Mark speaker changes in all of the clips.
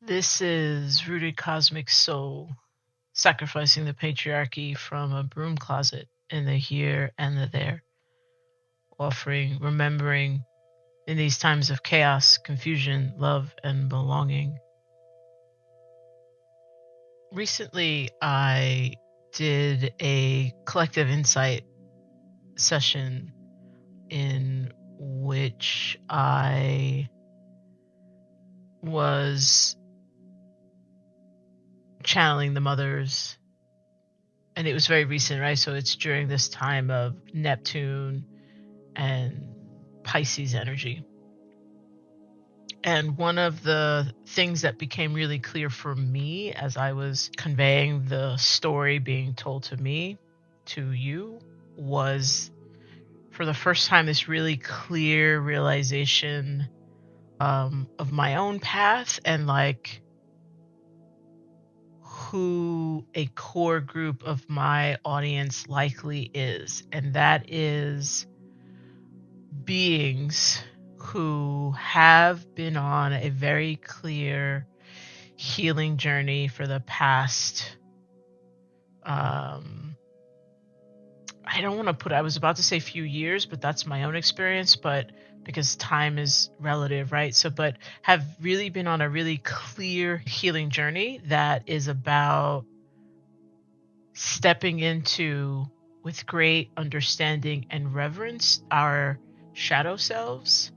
Speaker 1: This is Rooted Cosmic Soul, sacrificing the patriarchy from a broom closet in the here and the there, offering, remembering in these times of chaos, confusion, love, and belonging. Recently, I did a collective insight session in which I was channeling the mothers, and it was very recent, right? So it's during this time of Neptune and Pisces energy. And one of the things that became really clear for me as I was conveying the story being told to me, to you, was for the first time this really clear realization of my own path and like who a core group of my audience likely is. And that is beings who have been on a very clear healing journey for the past I was about to say few years, but that's my own experience, but because time is relative, right? So, but have really been on a really clear healing journey that is about stepping into, with great understanding and reverence, our shadow selves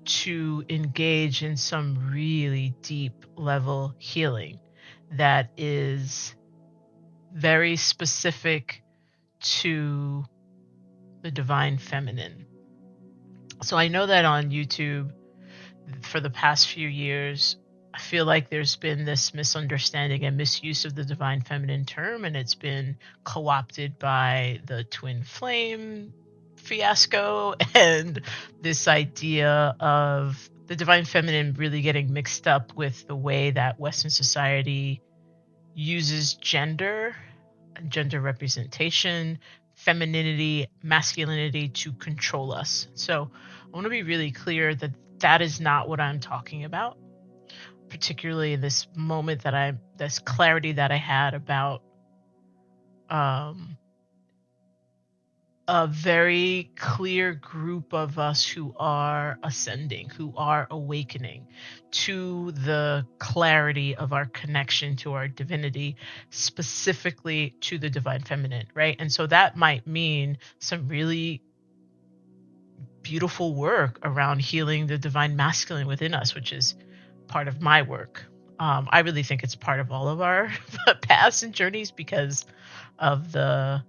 Speaker 1: to engage in some really deep level healing that is very specific to the divine feminine. So I know that on YouTube for the past few years, I feel like there's been this misunderstanding and misuse of the divine feminine term, and it's been co-opted by the twin flame fiasco and this idea of the divine feminine really getting mixed up with the way that Western society uses gender representation, femininity, masculinity to control us. So I want to be really clear that that is not what I'm talking about, particularly in this moment this clarity that I had about a very clear group of us who are ascending, who are awakening to the clarity of our connection to our divinity, specifically to the divine feminine, right? And so that might mean some really beautiful work around healing the divine masculine within us, which is part of my work. I really think it's part of all of our paths and journeys because of the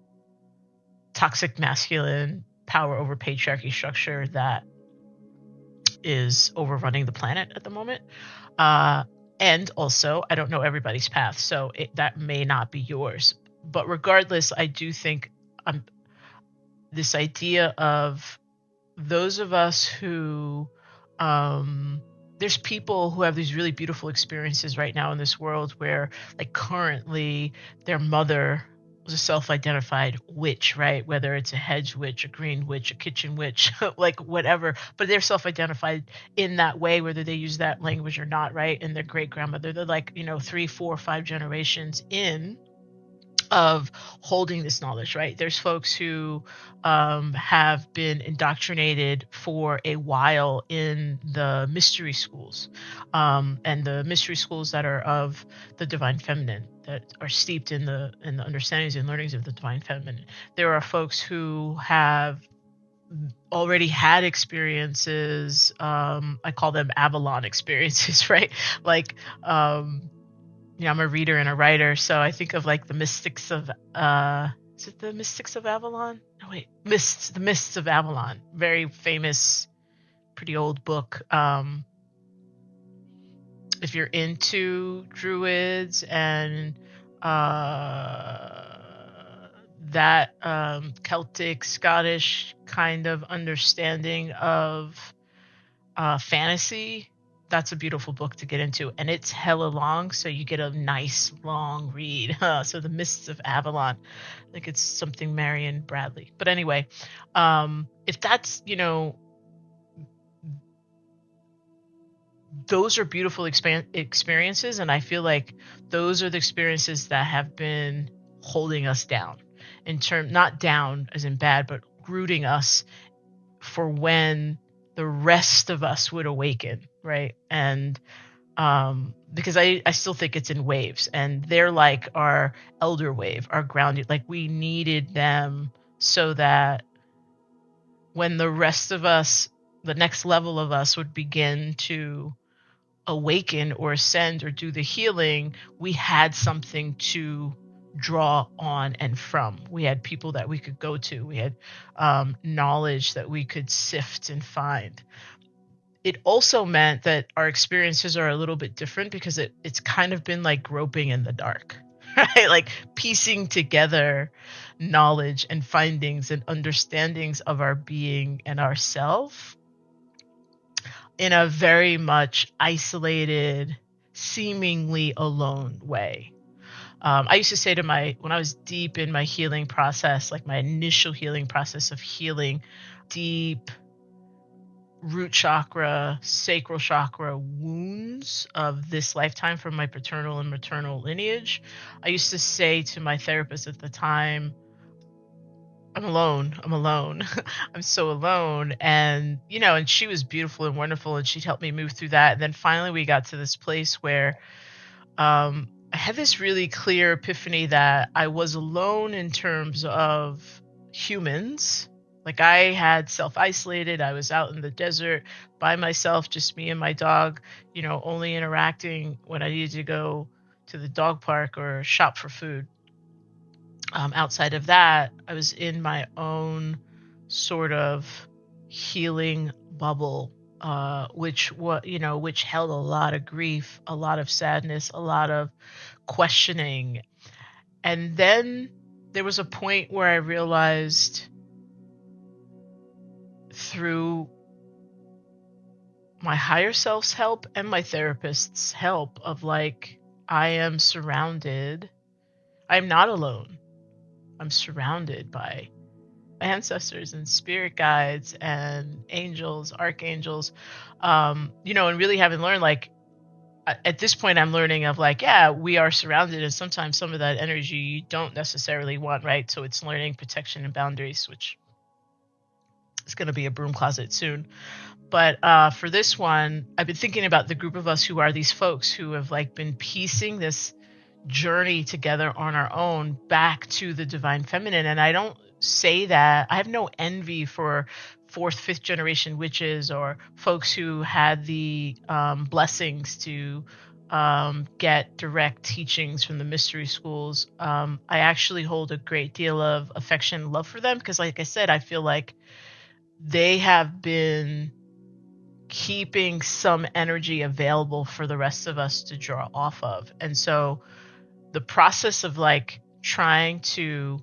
Speaker 1: toxic masculine power over patriarchy structure that is overrunning the planet at the moment. And also, I don't know everybody's path, so that may not be yours. But regardless, I do think this idea of those of us who there's people who have these really beautiful experiences right now in this world where, like, currently their mother was a self-identified witch, right? Whether it's a hedge witch, a green witch, a kitchen witch, like whatever, but they're self-identified in that way, whether they use that language or not, right? And their great grandmother, they're like, 3, 4, 5 generations in of holding this knowledge, right? There's folks who have been indoctrinated for a while in the mystery schools, and the mystery schools that are of the divine feminine, that are steeped in the understandings and learnings of the divine feminine. There are folks who have already had experiences. I call them Avalon experiences, right? Like, I'm a reader and a writer, so I think of like the mystics of is it the Mystics of Avalon? No, wait, the Mists of Avalon. Very famous, pretty old book. If you're into druids and that Celtic, Scottish kind of understanding of fantasy, that's a beautiful book to get into, and it's hella long, so you get a nice long read. So the Mists of Avalon, I think it's something Marion Bradley. But anyway, if that's those are beautiful experiences, and I feel like those are the experiences that have been holding us down, not down as in bad, but rooting us for when the rest of us would awaken, right? And because I still think it's in waves, and they're like our elder wave, our grounded, like we needed them so that when the rest of us, the next level of us, would begin to awaken or ascend or do the healing, we had something to draw on and from. We had people that we could go to. We had knowledge that we could sift and find. It also meant that our experiences are a little bit different because it's kind of been like groping in the dark, right? Like piecing together knowledge and findings and understandings of our being and ourself in a very much isolated, seemingly alone way. I used to say when I was deep in my healing process, like my initial healing process of healing deep root chakra, sacral chakra wounds of this lifetime from my paternal and maternal lineage, I used to say to my therapist at the time, I'm alone. I'm alone. I'm so alone. And, and she was beautiful and wonderful, and she'd helped me move through that. And then finally we got to this place where I had this really clear epiphany that I was alone in terms of humans. Like I had self-isolated. I was out in the desert by myself, just me and my dog, only interacting when I needed to go to the dog park or shop for food. Outside of that, I was in my own sort of healing bubble, which held a lot of grief, a lot of sadness, a lot of questioning. And then there was a point where I realized through my higher self's help and my therapist's help of like, I'm not alone. I'm surrounded by ancestors and spirit guides and angels, archangels, and really having learned, like, at this point I'm learning of like, yeah, we are surrounded, and sometimes some of that energy you don't necessarily want, right? So it's learning protection and boundaries, which is going to be a broom closet soon. But for this one, I've been thinking about the group of us who are these folks who have like been piecing this journey together on our own back to the divine feminine. And I don't say that I have no envy for fourth, fifth generation witches or folks who had the blessings to get direct teachings from the mystery schools. I actually hold a great deal of affection and love for them because, like I said, I feel like they have been keeping some energy available for the rest of us to draw off of. And so the process of like trying to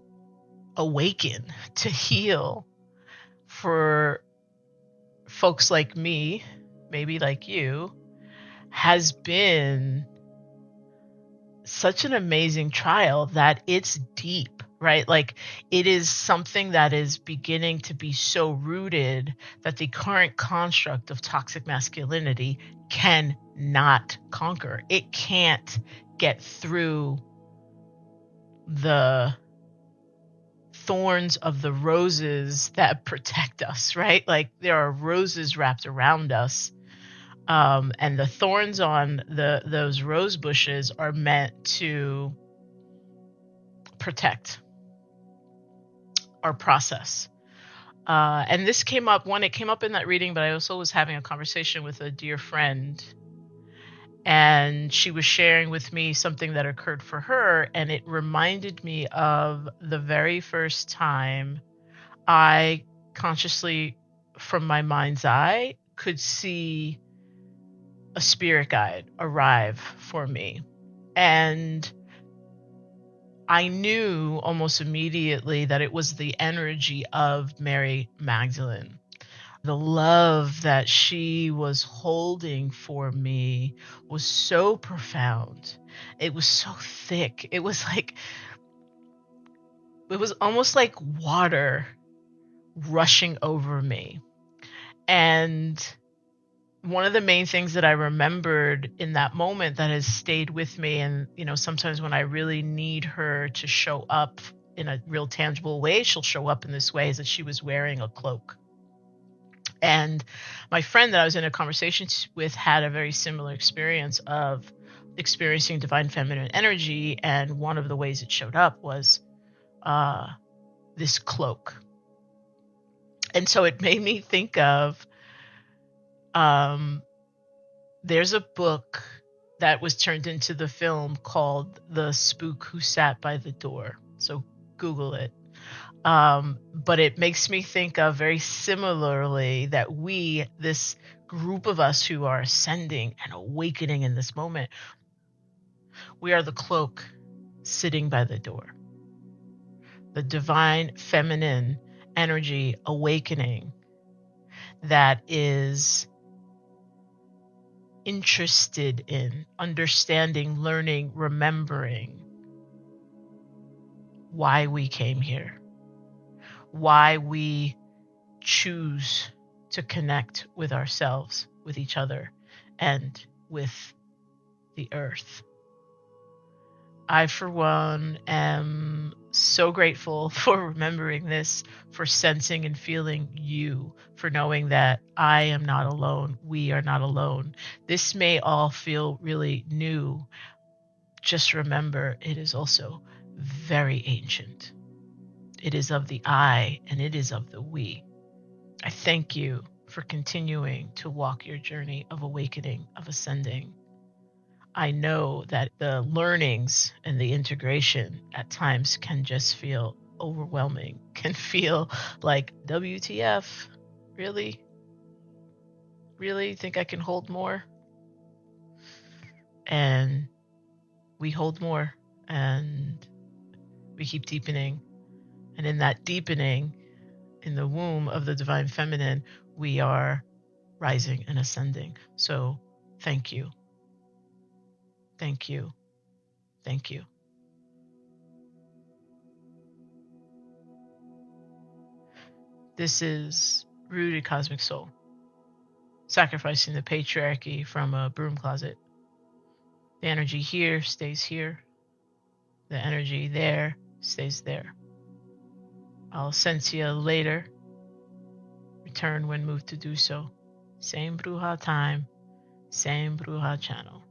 Speaker 1: awaken, to heal for folks like me, maybe like you, has been such an amazing trial that it's deep, right? Like it is something that is beginning to be so rooted that the current construct of toxic masculinity cannot conquer. It can't get through the thorns of the roses that protect us, right? Like there are roses wrapped around us. And the thorns on those rose bushes are meant to protect our process. And this came up, it came up in that reading, but I also was having a conversation with a dear friend, and she was sharing with me something that occurred for her, and it reminded me of the very first time I consciously, from my mind's eye, could see a spirit guide arrive for me. And I knew almost immediately that it was the energy of Mary Magdalene. The love that she was holding for me was so profound. It was so thick. It was almost like water rushing over me. And one of the main things that I remembered in that moment that has stayed with me, and sometimes when I really need her to show up in a real tangible way, she'll show up in this way, is that she was wearing a cloak. And my friend that I was in a conversation with had a very similar experience of experiencing divine feminine energy, and one of the ways it showed up was this cloak. And so it made me think of there's a book that was turned into the film called The Spook Who Sat by the Door. So Google it. But it makes me think of very similarly that this group of us who are ascending and awakening in this moment, we are the cloak sitting by the door. The divine feminine energy awakening that is interested in understanding, learning, remembering why we came here, why we choose to connect with ourselves, with each other, and with the earth. I, for one, am so grateful for remembering this, for sensing and feeling you, for knowing that I am not alone. We are not alone. This may all feel really new. Just remember, it is also very ancient. It is of the I, and it is of the we. I thank you for continuing to walk your journey of awakening, of ascending. I know that the learnings and the integration at times can just feel overwhelming, can feel like, WTF? Really? Really think I can hold more? And we hold more, and we keep deepening. And in that deepening, in the womb of the divine feminine, we are rising and ascending. So thank you. Thank you. Thank you. This is Rooted Cosmic Soul, sacrificing the patriarchy from a broom closet. The energy here stays here. The energy there stays there. I'll sense you later. Return when moved to do so. Same Bruja time, same Bruja channel.